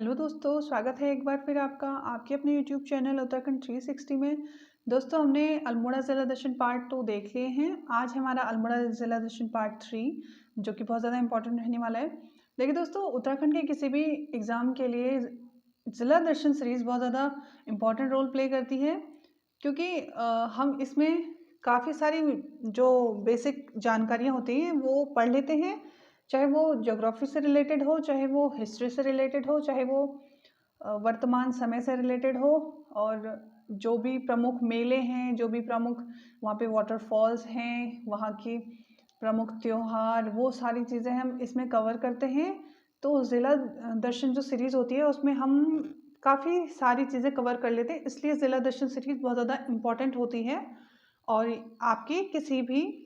Hello दोस्तों, स्वागत है एक बार फिर आपका आपके अपने यूट्यूब चैनल उत्तराखंड 360 में। दोस्तों, हमने अल्मोड़ा ज़िला दर्शन पार्ट 2 देख लिए हैं। आज हमारा अल्मोड़ा ज़िला दर्शन पार्ट 3 जो कि बहुत ज़्यादा इंपॉर्टेंट रहने वाला है। देखिए दोस्तों, उत्तराखंड के किसी भी एग्ज़ाम के लिए ज़िला दर्शन सीरीज़ बहुत ज़्यादा इंपॉर्टेंट रोल प्ले करती है, क्योंकि हम इसमें काफ़ी सारी जो बेसिक जानकारियाँ होती हैं वो पढ़ लेते हैं। चाहे वो ज्योग्राफी से रिलेटेड हो, चाहे वो हिस्ट्री से रिलेटेड हो, चाहे वो वर्तमान समय से रिलेटेड हो, और जो भी प्रमुख मेले हैं, जो भी प्रमुख वहाँ पे वाटरफॉल्स हैं, वहाँ की प्रमुख त्योहार, वो सारी चीज़ें हम इसमें कवर करते हैं। तो ज़िला दर्शन जो सीरीज़ होती है उसमें हम काफ़ी सारी चीज़ें कवर कर लेते हैं, इसलिए ज़िला दर्शन सीरीज़ बहुत ज़्यादा इम्पॉर्टेंट होती है। और आपकी किसी भी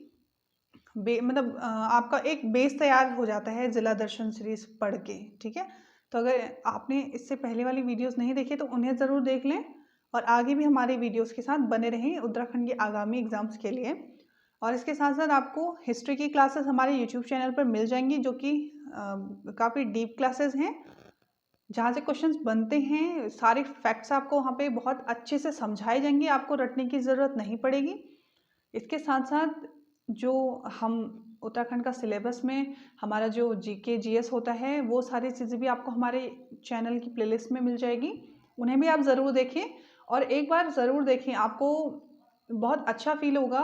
मतलब आपका एक बेस तैयार हो जाता है ज़िला दर्शन सीरीज़ पढ़ के, ठीक है? तो अगर आपने इससे पहले वाली वीडियोज़ नहीं देखी तो उन्हें ज़रूर देख लें, और आगे भी हमारे वीडियोज़ के साथ बने रहें उत्तराखंड के आगामी एग्ज़ाम्स के लिए। और इसके साथ-साथ आपको हिस्ट्री की क्लासेस हमारे यूट्यूब चैनल पर मिल जाएँगी, जो कि काफ़ी डीप क्लासेस हैं, जहाँ से क्वेश्चंस बनते हैं। सारे फैक्ट्स आपको वहाँ पे बहुत अच्छे से समझाए जाएँगे, आपको रटने की ज़रूरत नहीं पड़ेगी। इसके साथ-साथ जो हम उत्तराखंड का सिलेबस में हमारा जो जीके, जीएस होता है, वो सारी चीज़ें भी आपको हमारे चैनल की प्लेलिस्ट में मिल जाएगी। उन्हें भी आप ज़रूर देखें, और एक बार ज़रूर देखें, आपको बहुत अच्छा फ़ील होगा।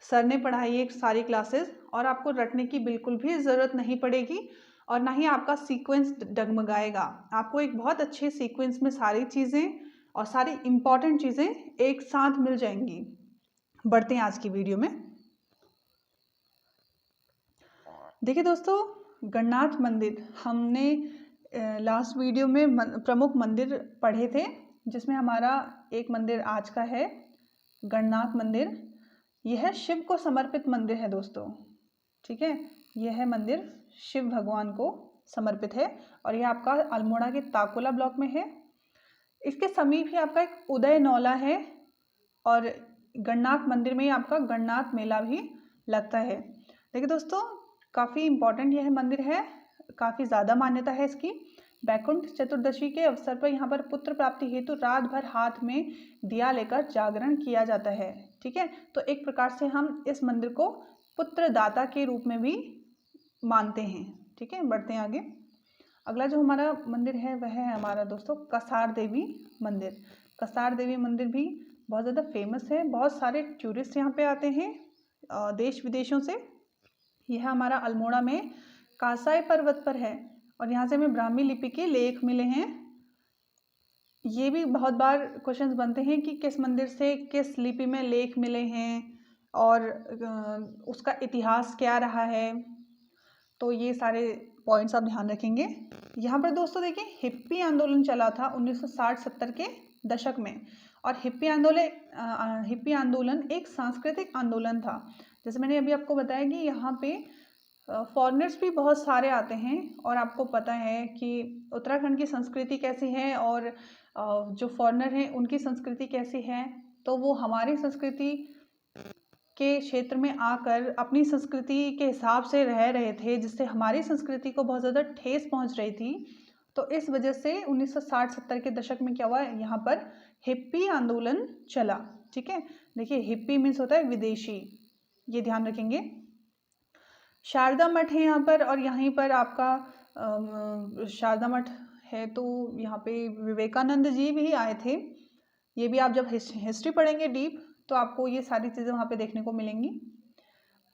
सर ने पढ़ाई है सारी क्लासेस, और आपको रटने की बिल्कुल भी ज़रूरत नहीं पड़ेगी, और ना ही आपका सीक्वेंस डगमगाएगा। आपको एक बहुत अच्छे सीक्वेंस में सारी चीज़ें और सारी इम्पॉर्टेंट चीज़ें एक साथ मिल जाएँगी। बढ़ते हैं आज की वीडियो में। देखिए दोस्तों, गणनाथ मंदिर हमने लास्ट वीडियो में प्रमुख मंदिर पढ़े थे, जिसमें हमारा एक मंदिर आज का है गणनाथ मंदिर। यह शिव को समर्पित मंदिर है दोस्तों, ठीक है? यह मंदिर शिव भगवान को समर्पित है, और यह आपका अल्मोड़ा के ताकोला ब्लॉक में है। इसके समीप ही आपका एक उदय नौला है, और गणनाथ मंदिर में ही आपका गणनाथ मेला भी लगता है। देखिए दोस्तों, काफ़ी इम्पॉर्टेंट यह मंदिर है, काफ़ी ज़्यादा मान्यता है इसकी। बैकुंठ चतुर्दशी के अवसर पर यहाँ पर पुत्र प्राप्ति हेतु रात भर हाथ में दिया लेकर जागरण किया जाता है, ठीक है? तो एक प्रकार से हम इस मंदिर को पुत्रदाता के रूप में भी मानते हैं, ठीक है? बढ़ते हैं आगे। अगला जो हमारा मंदिर है वह है हमारा दोस्तों कसार देवी मंदिर। कसार देवी मंदिर भी बहुत ज़्यादा फेमस है, बहुत सारे टूरिस्ट यहाँ पे आते हैं देश विदेशों से। यह हमारा अल्मोड़ा में कासाई पर्वत पर है, और यहाँ से हमें ब्राह्मी लिपि के लेख मिले हैं। ये भी बहुत बार क्वेश्चंस बनते हैं कि किस मंदिर से किस लिपि में लेख मिले हैं, और उसका इतिहास क्या रहा है। तो ये सारे पॉइंट्स आप ध्यान रखेंगे। यहाँ पर दोस्तों देखिए, हिप्पी आंदोलन चला था 1960-70 के दशक में, और हिप्पी आंदोलन एक सांस्कृतिक आंदोलन था। जैसे मैंने अभी आपको बताया कि यहाँ पे फॉरेनर्स भी बहुत सारे आते हैं, और आपको पता है कि उत्तराखंड की संस्कृति कैसी है, और जो फॉरेनर हैं उनकी संस्कृति कैसी है। तो वो हमारी संस्कृति के क्षेत्र में आकर अपनी संस्कृति के हिसाब से रह रहे थे, जिससे हमारी संस्कृति को बहुत ज़्यादा ठेस पहुंच रही थी। तो इस वजह से 1960-70 के दशक में क्या हुआ, यहाँ पर हिप्पी आंदोलन चला, ठीक है? देखिए, हिप्पी मीन्स होता है विदेशी, ये ध्यान रखेंगे। शारदा मठ है यहाँ पर, और यहीं पर आपका शारदा मठ है, तो यहाँ पे विवेकानंद जी भी आए थे। ये भी आप जब हिस्ट्री पढ़ेंगे डीप, तो आपको ये सारी चीज़ें वहाँ पे देखने को मिलेंगी।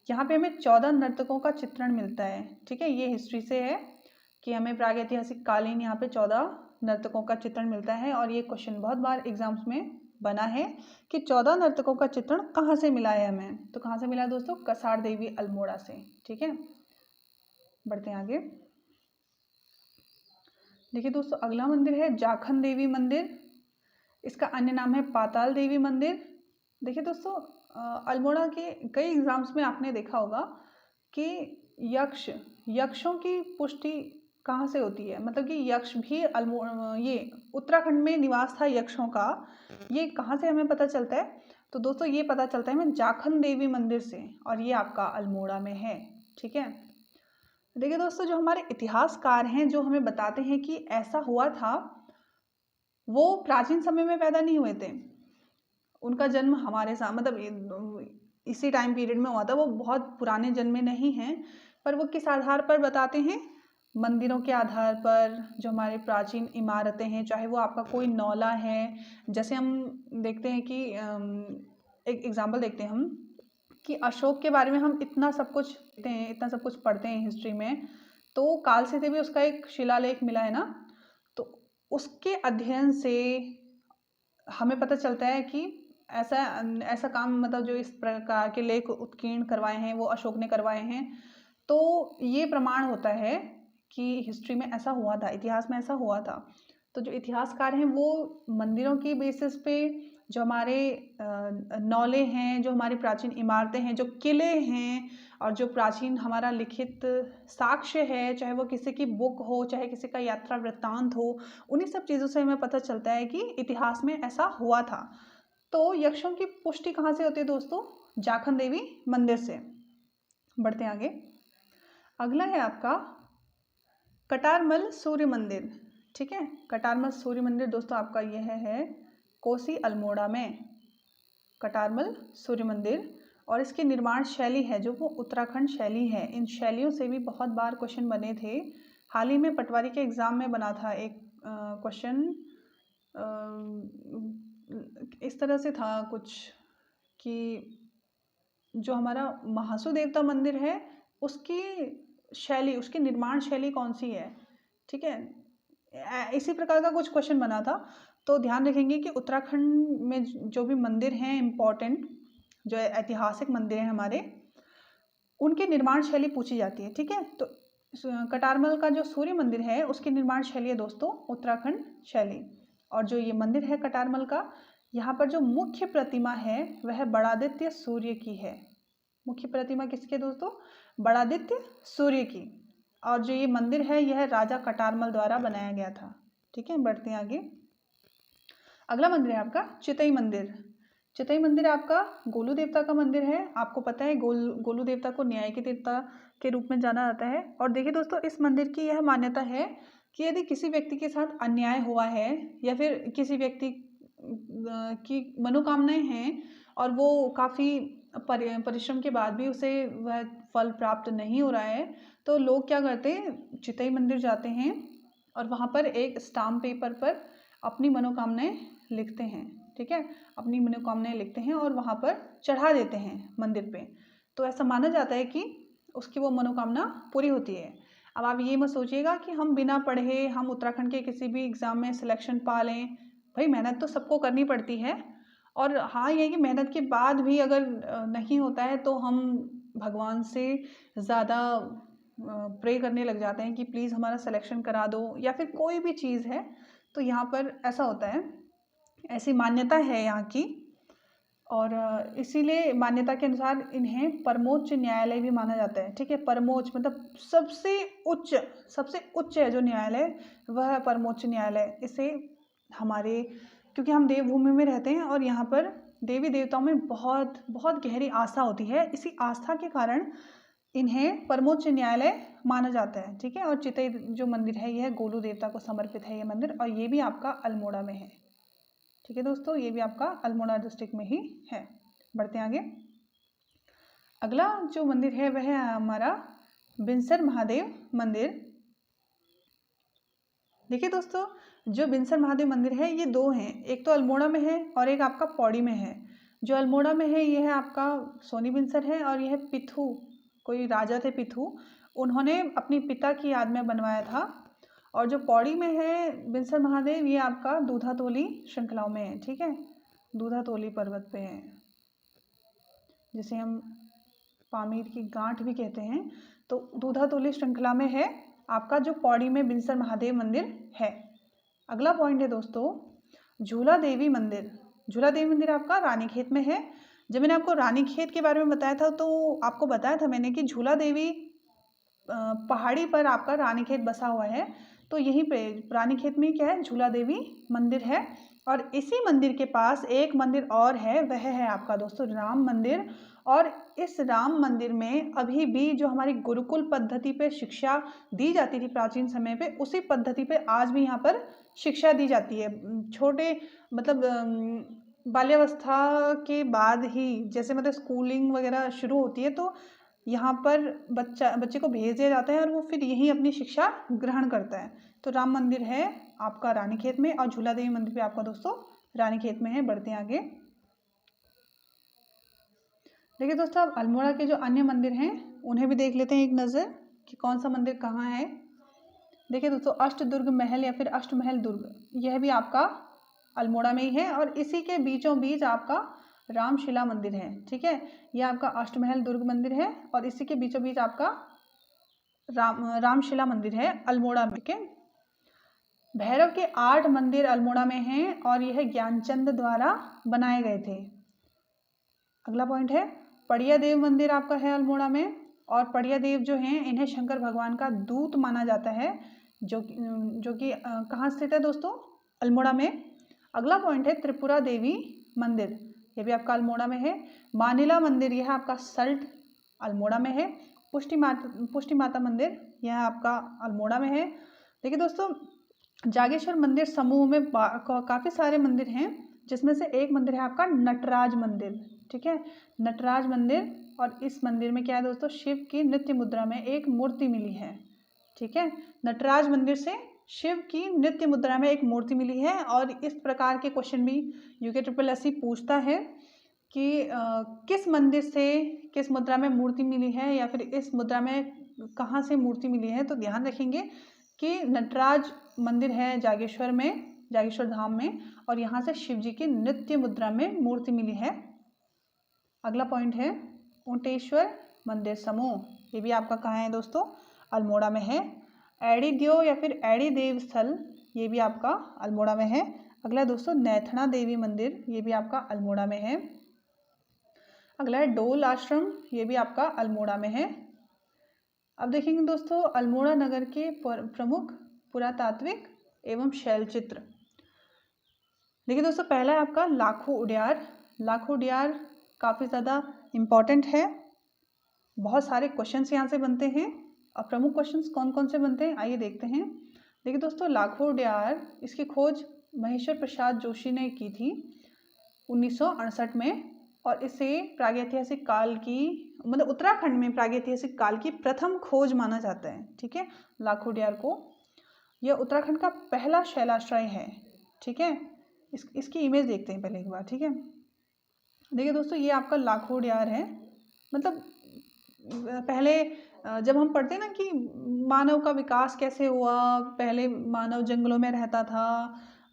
यहाँ पे हमें 14 नर्तकों का चित्रण मिलता है, ठीक है? ये हिस्ट्री से है कि हमें प्रागैतिहासिक कालीन यहाँ पे 14 नर्तकों का चित्रण मिलता है, और ये क्वेश्चन बहुत बार एग्जाम्स में बना है कि 14 नर्तकों का चित्रण कहाँ से मिला है हमें। तो कहाँ से मिला है दोस्तों? कसार देवी अल्मोड़ा से, ठीक है? बढ़ते हैं आगे। देखिए दोस्तों, अगला मंदिर है जाखन देवी मंदिर। इसका अन्य नाम है पाताल देवी मंदिर। देखिए दोस्तों, अल्मोड़ा के कई एग्जाम्स में आपने देखा होगा कि यक्षों की पुष्टि कहाँ से होती है, मतलब कि यक्ष भी ये उत्तराखंड में निवास था यक्षों का। ये कहाँ से हमें पता चलता है? तो दोस्तों, ये पता चलता है हमें जाखन देवी मंदिर से, और ये आपका अल्मोड़ा में है, ठीक है? देखिए दोस्तों, जो हमारे इतिहासकार हैं जो हमें बताते हैं कि ऐसा हुआ था, वो प्राचीन समय में पैदा नहीं हुए थे। उनका जन्म हमारे साथ मतलब इसी टाइम पीरियड में हुआ था। वो बहुत पुराने जन्मे नहीं हैं, पर वो किस आधार पर बताते हैं? मंदिरों के आधार पर, जो हमारे प्राचीन इमारतें हैं, चाहे वो आपका कोई नौला है। जैसे हम देखते हैं कि एक एग्जांपल देखते हैं हम कि अशोक के बारे में हम इतना सब कुछ देखते हैं, इतना सब कुछ पढ़ते हैं हिस्ट्री में। तो काल से भी उसका एक शिलालेख मिला है ना, तो उसके अध्ययन से हमें पता चलता है कि ऐसा ऐसा काम मतलब जो इस प्रकार के लेख उत्कीर्ण करवाए हैं वो अशोक ने करवाए हैं। तो ये प्रमाण होता है कि हिस्ट्री में ऐसा हुआ था, इतिहास में ऐसा हुआ था। तो जो इतिहासकार हैं वो मंदिरों की बेसिस पे, जो हमारे नौले हैं, जो हमारी प्राचीन इमारतें हैं, जो किले हैं, और जो प्राचीन हमारा लिखित साक्ष्य है, चाहे वो किसी की बुक हो, चाहे किसी का यात्रा वृत्तांत हो, उन्हीं सब चीज़ों से हमें पता चलता है कि इतिहास में ऐसा हुआ था। तो यक्षों की पुष्टि कहाँ से होती है दोस्तों? जाखन देवी मंदिर से। बढ़ते हैं आगे। अगला है आपका कटारमल सूर्य मंदिर। ठीक है, कटारमल सूर्य मंदिर दोस्तों आपका यह है कोसी अल्मोड़ा में, कटारमल सूर्य मंदिर। और इसकी निर्माण शैली है जो वो उत्तराखंड शैली है। इन शैलियों से भी बहुत बार क्वेश्चन बने थे। हाल ही में पटवारी के एग्ज़ाम में बना था एक क्वेश्चन, इस तरह से था कुछ कि जो हमारा महासू देवता मंदिर है उसकी शैली, उसकी निर्माण शैली कौन सी है। ठीक है, इसी प्रकार का कुछ क्वेश्चन बना था। तो ध्यान रखेंगे कि उत्तराखंड में जो भी मंदिर हैं इम्पोर्टेंट, जो ऐतिहासिक मंदिर हैं हमारे, उनकी निर्माण शैली पूछी जाती है। ठीक है, तो कटारमल का जो सूर्य मंदिर है उसकी निर्माण शैली है दोस्तों उत्तराखंड शैली। और जो ये मंदिर है कटारमल का, यहाँ पर जो मुख्य प्रतिमा है वह बड़ादित्य सूर्य की है। मुख्य प्रतिमा किसकी है दोस्तों? बड़ादित्य सूर्य की। और जो ये मंदिर है यह राजा कटारमल द्वारा बनाया गया था। ठीक है, बढ़ते हैं आगे। अगला मंदिर है आपका चितई मंदिर। चितई मंदिर आपका गोलू देवता का मंदिर है। आपको पता है गोलू देवता को न्याय के देवता के रूप में जाना जाता है। और देखिए दोस्तों, इस मंदिर की यह मान्यता है कि यदि किसी व्यक्ति के साथ अन्याय हुआ है या फिर किसी व्यक्ति की मनोकामनाएं हैं और वो काफ़ी परिश्रम के बाद भी उसे वह फल प्राप्त नहीं हो रहा है, तो लोग क्या करते हैं, चितई मंदिर जाते हैं और वहाँ पर एक स्टाम्प पेपर पर अपनी मनोकामनाएं लिखते हैं। ठीक है, अपनी मनोकामनाएं लिखते हैं और वहाँ पर चढ़ा देते हैं मंदिर पे। तो ऐसा माना जाता है कि उसकी वो मनोकामना पूरी होती है। अब आप ये मत सोचिएगा कि हम बिना पढ़े हम उत्तराखंड के किसी भी एग्ज़ाम में सिलेक्शन पा लें। भाई मेहनत तो सबको करनी पड़ती है। और हाँ, ये कि मेहनत के बाद भी अगर नहीं होता है तो हम भगवान से ज़्यादा प्रे करने लग जाते हैं कि प्लीज़ हमारा सिलेक्शन करा दो, या फिर कोई भी चीज़ है। तो यहाँ पर ऐसा होता है, ऐसी मान्यता है यहाँ की। और इसीलिए मान्यता के अनुसार इन्हें परमोच्च न्यायालय भी माना जाता है। ठीक है, परमोच्च मतलब सबसे उच्च है जो न्यायालय, वह है परमोच्च न्यायालय। इसे हमारे, क्योंकि हम देवभूमि में रहते हैं और यहाँ पर देवी देवताओं में बहुत बहुत गहरी आस्था होती है, इसी आस्था के कारण इन्हें परमोच्च न्यायालय माना जाता है। ठीक है, और चितई जो मंदिर है यह गोलू देवता को समर्पित है ये मंदिर, और ये भी आपका अल्मोड़ा में है। ठीक है दोस्तों, ये भी आपका अल्मोड़ा डिस्ट्रिक्ट में ही है। बढ़ते हैं आगे। अगला जो मंदिर है वह है हमारा बिनसर महादेव मंदिर। देखिए दोस्तों, जो बिनसर महादेव मंदिर है ये दो हैं, एक तो अल्मोड़ा में है और एक आपका पौड़ी में है। जो अल्मोड़ा में है यह आपका सोनी बिनसर है, और यह पिथु, कोई राजा थे पिथु, उन्होंने अपनी पिता की याद में बनवाया था। और जो पौड़ी में है बिनसर महादेव, ये आपका दूधातोली श्रृंखलाओं में है। ठीक है, दूधातोली पर्वत पे है, जिसे हम पामीर की गांठ भी कहते हैं। तो दूधातोली श्रृंखला में है आपका जो पौड़ी में बिनसर महादेव मंदिर है। अगला पॉइंट है दोस्तों झूला देवी मंदिर। झूला देवी मंदिर आपका रानीखेत में है। जब मैंने आपको रानीखेत के बारे में बताया था तो आपको बताया था मैंने कि झूला देवी पहाड़ी पर आपका रानीखेत बसा हुआ है। तो यहीं पे रानीखेत में क्या है, झूला देवी मंदिर है। और इसी मंदिर के पास एक मंदिर और है, वह है आपका दोस्तों राम मंदिर। और इस राम मंदिर में अभी भी जो हमारी गुरुकुल पद्धति पे शिक्षा दी जाती थी प्राचीन समय पे, उसी पद्धति पे आज भी यहाँ पर शिक्षा दी जाती है। छोटे मतलब बाल्यावस्था के बाद ही जैसे मतलब स्कूलिंग वगैरह शुरू होती है, तो यहाँ पर बच्चे को भेज दिया जाता है और वो फिर यहीं अपनी शिक्षा ग्रहण करता है। तो राम मंदिर है आपका रानीखेत में, और झूला देवी मंदिर भी आपका दोस्तों रानीखेत में है। बढ़ते हैं आगे। देखिए दोस्तों, अब अल्मोड़ा के जो अन्य मंदिर हैं उन्हें भी देख लेते हैं एक नज़र कि कौन सा मंदिर कहाँ है। देखिए दोस्तों, अष्टदुर्ग महल या फिर अष्टमहल दुर्ग, यह भी आपका अल्मोड़ा में ही है। और इसी के बीचों बीच आपका रामशिला मंदिर है। ठीक है, यह आपका अष्टमहल दुर्ग मंदिर है और इसी के बीचों बीच आपका रामशिला मंदिर है अल्मोड़ा में के। भैरव के 8 मंदिर अल्मोड़ा में हैं और यह ज्ञानचंद द्वारा बनाए गए थे। अगला पॉइंट है पड़िया देव मंदिर आपका है अल्मोड़ा में। और पड़िया देव जो हैं इन्हें शंकर भगवान का दूत माना जाता है, जो कि कहाँ स्थित है दोस्तों, अल्मोड़ा में। अगला पॉइंट है त्रिपुरा देवी मंदिर, ये भी आपका अल्मोड़ा में है। मानिला मंदिर यह आपका सल्ट अल्मोड़ा में है। पुष्टि माता मंदिर यह आपका अल्मोड़ा में है। देखिए दोस्तों, जागेश्वर मंदिर समूह में काफ़ी सारे मंदिर हैं, जिसमें से एक मंदिर है आपका नटराज मंदिर। ठीक है, नटराज मंदिर। और इस मंदिर में क्या है दोस्तों, शिव की नृत्य मुद्रा में एक मूर्ति मिली है। ठीक है, नटराज मंदिर से शिव की नृत्य मुद्रा में एक मूर्ति मिली है। और इस प्रकार के क्वेश्चन भी UKSSC पूछता है कि किस मंदिर से किस मुद्रा में मूर्ति मिली है, या फिर इस मुद्रा में कहाँ से मूर्ति मिली है। तो ध्यान रखेंगे कि नटराज मंदिर है जागेश्वर में, जागेश्वर धाम में, और यहाँ से शिव जी की नृत्य मुद्रा में मूर्ति मिली है। अगला पॉइंट है ऊंटेश्वर मंदिर समूह, ये भी आपका कहाँ है दोस्तों, अल्मोड़ा में है। एड़ी देव या फिर एड़ी देव स्थल, ये भी आपका अल्मोड़ा में है। अगला दोस्तों नैथना देवी मंदिर, ये भी आपका अल्मोड़ा में है। अगला है डोल आश्रम, ये भी आपका अल्मोड़ा में है। अब देखेंगे दोस्तों अल्मोड़ा नगर के प्रमुख पुरातात्विक एवं शैलचित्र। देखिए दोस्तों, पहला है आपका लाखों उडियार। लाखों उडियार काफ़ी ज़्यादा इम्पॉर्टेंट है, बहुत सारे क्वेश्चंस यहाँ से बनते हैं। और प्रमुख क्वेश्चंस कौन कौन से बनते हैं आइए देखते हैं। देखिए दोस्तों, लाखों उडियार, इसकी खोज महेश्वर प्रसाद जोशी ने की थी 1968 में। और इसे प्रागैतिहासिक काल की मतलब उत्तराखंड में प्रागैतिहासिक काल की प्रथम खोज माना जाता है। ठीक है, लाखों उडियार को, यह उत्तराखंड का पहला शैलाश्रय है। ठीक है, इसकी इमेज देखते हैं पहले एक बार। ठीक है, देखिए दोस्तों, ये आपका लाखों उडियार है। मतलब पहले जब हम पढ़ते हैं ना कि मानव का विकास कैसे हुआ, पहले मानव जंगलों में रहता था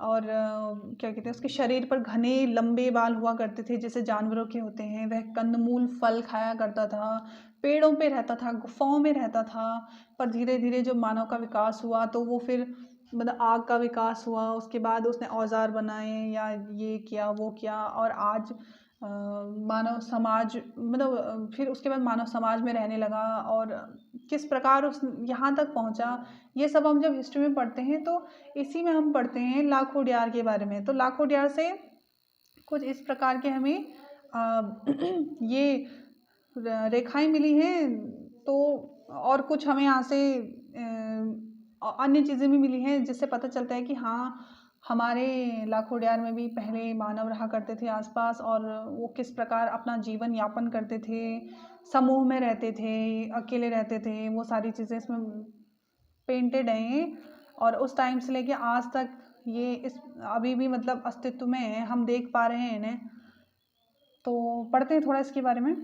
और क्या कहते हैं, उसके शरीर पर घने लंबे बाल हुआ करते थे जैसे जानवरों के होते हैं। वह कंदमूल फल खाया करता था, पेड़ों पे रहता था, गुफाओं में रहता था। पर धीरे धीरे जो मानव का विकास हुआ तो वो फिर मतलब आग का विकास हुआ, उसके बाद उसने औजार बनाए या ये किया वो किया, और आज मानव समाज मतलब फिर उसके बाद मानव समाज में रहने लगा और किस प्रकार उस यहाँ तक पहुँचा, ये सब हम जब हिस्ट्री में पढ़ते हैं तो इसी में हम पढ़ते हैं लाखों उडियार के बारे में। तो लाखों उडियार से कुछ इस प्रकार के हमें ये रेखाएं मिली हैं। तो और कुछ हमें यहाँ से अन्य चीज़ें भी मिली हैं जिससे पता चलता है कि हाँ, हमारे लाखों उडियार में भी पहले मानव रहा करते थे आसपास, और वो किस प्रकार अपना जीवन यापन करते थे, समूह में रहते थे, अकेले रहते थे, वो सारी चीज़ें इसमें पेंटेड हैं। और उस टाइम से लेके आज तक ये इस अभी भी मतलब अस्तित्व में है, हम देख पा रहे हैं इन्हें। तो पढ़ते हैं थोड़ा इसके बारे में।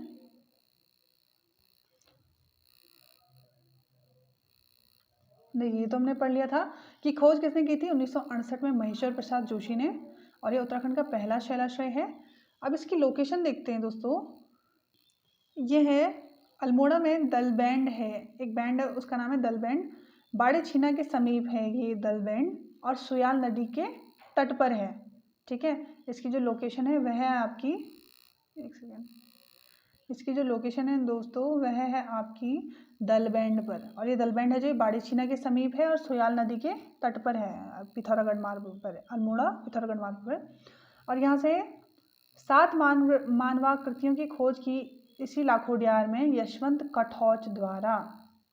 देखिए, ये तो हमने पढ़ लिया था कि खोज किसने की थी, 1968 में महेश्वर प्रसाद जोशी ने, और ये उत्तराखंड का पहला शैलाश्रय है। अब इसकी लोकेशन देखते हैं दोस्तों। ये है अल्मोड़ा में दलबैंड है, एक बैंड है उसका नाम है दलबैंड। बाड़े छीना के समीप है ये दलबैंड, और सुयाल नदी के तट पर है। ठीक है, इसकी जो लोकेशन है वह है आपकी, एक सेकेंड, इसकी जो लोकेशन है दोस्तों वह है आपकी दलबैंड पर, और ये दलबैंड है जो बाड़ीछीना के समीप है और सोयाल नदी के तट पर है, पिथौरागढ़ मार्ग पर, अल्मोड़ा पिथौरागढ़ मार्ग पर। और यहाँ से 7 मानवाकृतियों की खोज की इसी लाखोडियार में यशवंत कठौच द्वारा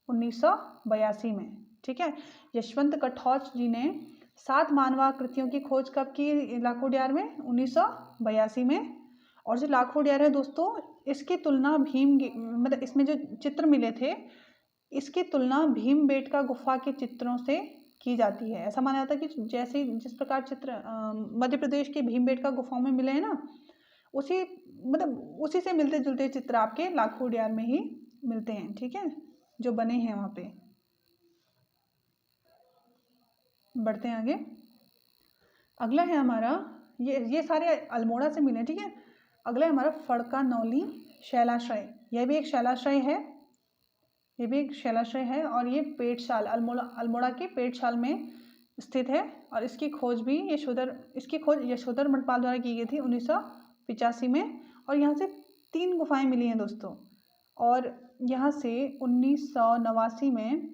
1982 में। ठीक है, यशवंत कठौच जी ने 7 मानवाकृतियों की खोज कब की लाखोडियार में? 1982 में। और जो लाखोडियार है दोस्तों, इसकी तुलना मतलब इसमें जो चित्र मिले थे इसकी तुलना भीमबेटका गुफा के चित्रों से की जाती है। ऐसा माना जाता है कि जैसे जिस प्रकार चित्र मध्य प्रदेश के भीमबेटका गुफाओं में मिले हैं ना, उसी से मिलते जुलते चित्र आपके लाखोडियार में ही मिलते हैं। ठीक है, जो बने हैं वहाँ पे। बढ़ते हैं आगे। अगला है हमारा, ये सारे अल्मोड़ा से मिले। ठीक है, अगला है हमारा फड़कानौली शैलाश्रय। यह भी एक शैलाश्रय है, और ये पेटशाल, अल्मोड़ा के पेटशाल में स्थित है। और इसकी खोज भी यशोधर मठपाल द्वारा की गई थी 1985 में। और यहाँ से 3 गुफाएं मिली हैं दोस्तों। और यहाँ से 1989 में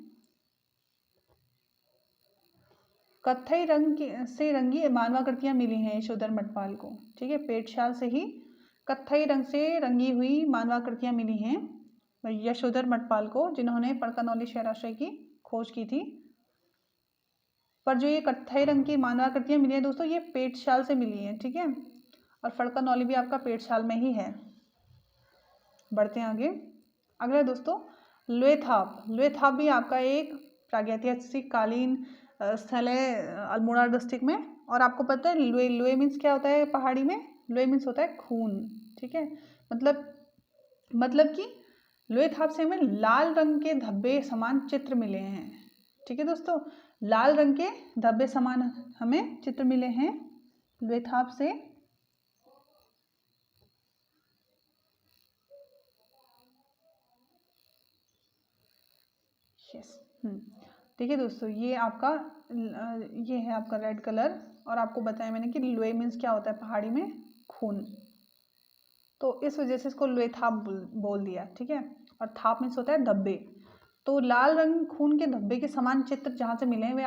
कत्थई रंग से रंगी मानवाकृतियाँ मिली हैं यशोधर मठपाल को। ठीक है, पेटशाल से ही कत्थई रंग से रंगी हुई मानवाकृतियाँ मिली हैं यशोधर मठपाल को, जिन्होंने फड़कानौली शैलाश्रय की खोज की थी। पर जो ये कत्थई रंग की मानवाकृतियाँ मिली हैं दोस्तों, ये पेटशाल से मिली हैं। ठीक है, और फड़कानौली भी आपका पेटशाल में ही है। बढ़ते हैं आगे। अगला दोस्तों लुएथाप भी आपका एक प्रागैतिहासिक कालीन स्थल है अल्मोड़ा डिस्ट्रिक्ट में। और आपको पता है लुए मीन्स क्या होता है पहाड़ी में? लुए मीन्स होता है खून। ठीक है, मतलब कि लुएथाप से हमें लाल रंग के धब्बे समान चित्र मिले हैं। ठीक है दोस्तों, लाल रंग के धब्बे समान हमें चित्र मिले हैं लुएथाप से। देखिए दोस्तों, ये है आपका रेड कलर। और आपको बताया मैंने कि लुए मीन्स क्या होता है पहाड़ी में? खून। तो इस वजह से इसको लुएथाप बोल दिया। ठीक है, और थाप मीन्स होता है धब्बे। तो लाल रंग खून के धब्बे के समान चित्र जहाँ से मिले हैं वह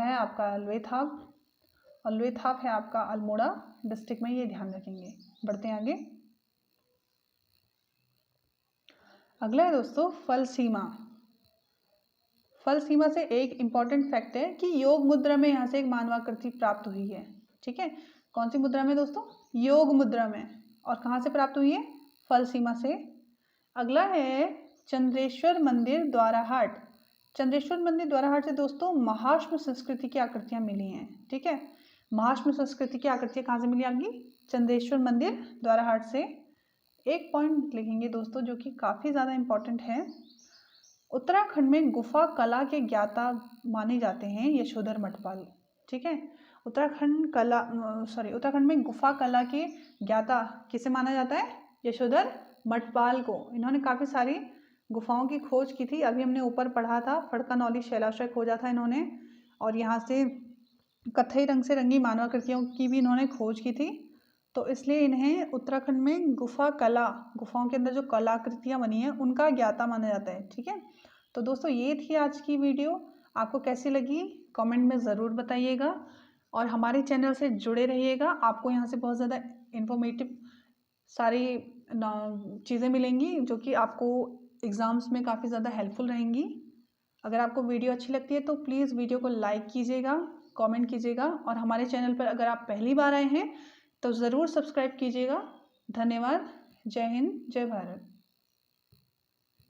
है आपका लुएथाप। और लुएथाप है आपका अल्मोड़ा डिस्ट्रिक्ट में, ये ध्यान रखेंगे। बढ़ते हैं आगे। अगला है दोस्तों फल सीमा से एक इम्पॉर्टेंट फैक्ट है कि योग मुद्रा में यहाँ से एक मानवाकृति प्राप्त हुई है। ठीक है, कौन सी मुद्रा में दोस्तों? योग मुद्रा में। और कहाँ से प्राप्त हुई है? फल सीमा से। अगला है चंद्रेश्वर मंदिर द्वाराहाट। चंद्रेश्वर मंदिर द्वाराहाट से दोस्तों महाश्म संस्कृति की आकृतियाँ मिली हैं। ठीक है, महाश्म संस्कृति की आकृतियाँ कहाँ से मिली आपकी? चंद्रेश्वर मंदिर द्वाराहाट से। एक पॉइंट लिखेंगे दोस्तों जो कि काफ़ी ज़्यादा इम्पॉर्टेंट है। उत्तराखंड में गुफा कला के ज्ञाता माने जाते हैं यशोधर मठपाल। ठीक है, उत्तराखंड में गुफा कला के ज्ञाता किसे माना जाता है? यशोधर मठपाल को। इन्होंने काफ़ी सारी गुफाओं की खोज की थी। अभी हमने ऊपर पढ़ा था फड़कानौली शैलाश्रय खोजा था इन्होंने, और यहाँ से कत्थई रंग से रंगी मानवाकृतियों की भी इन्होंने खोज की थी। तो इसलिए इन्हें उत्तराखंड में गुफाओं के अंदर जो कलाकृतियाँ बनी हैं उनका ज्ञाता माना जाता है। ठीक है, तो दोस्तों ये थी आज की वीडियो। आपको कैसी लगी कमेंट में ज़रूर बताइएगा, और हमारे चैनल से जुड़े रहिएगा। आपको यहाँ से बहुत ज़्यादा इन्फॉर्मेटिव सारी चीज़ें मिलेंगी जो कि आपको एग्ज़ाम्स में काफ़ी ज़्यादा हेल्पफुल रहेंगी। अगर आपको वीडियो अच्छी लगती है तो प्लीज़ वीडियो को लाइक कीजिएगा, कमेंट कीजिएगा, और हमारे चैनल पर अगर आप पहली बार आए हैं तो ज़रूर सब्सक्राइब कीजिएगा। धन्यवाद। जय हिंद, जय भारत।